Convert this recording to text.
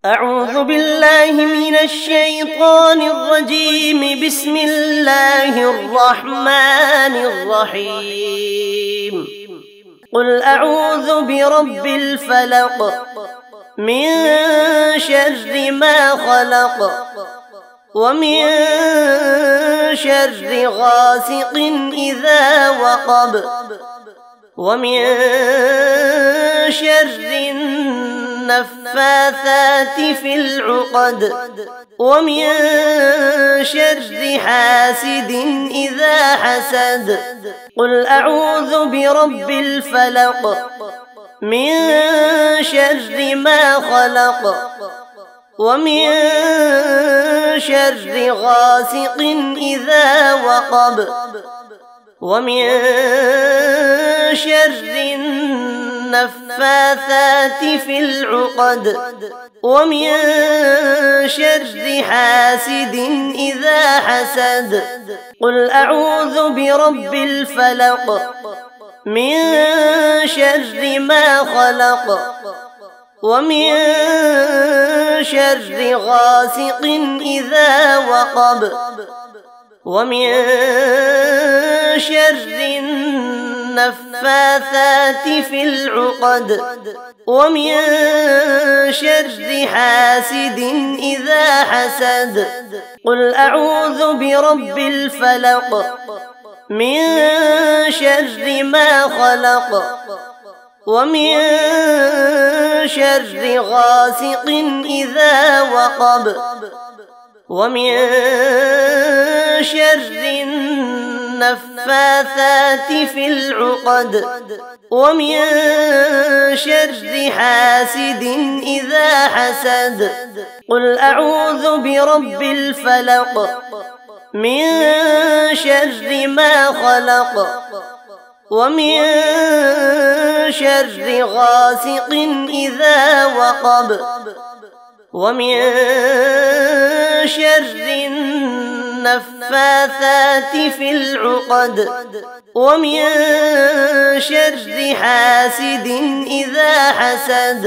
أعوذ بالله من الشيطان الرجيم. بسم الله الرحمن الرحيم. قل أعوذ برب الفلق من شر ما خلق ومن شر غاسق إذا وقب ومن شر النفاثات في العقد ومن شر حاسد إذا حسد. قل أعوذ برب الفلق من شر ما خلق ومن شر غاسق إذا وقب ومن شر النفاثات في العقد ومن شر حاسد إذا حسد. قل أعوذ برب الفلق من شر ما خلق ومن شر غاسق إذا وقب ومن شر النفاثات في العقد ومن شر حاسد إذا حسد. قل أعوذ برب الفلق من شر ما خلق ومن شر غاسق إذا وقب ومن شر النفاثات في العقد ومن شر حاسد إذا حسد. قل أعوذ برب الفلق من شر ما خلق ومن شر غاسق إذا وقب ومن شر النفاثات في العقد ومن شر حاسد إذا حسد.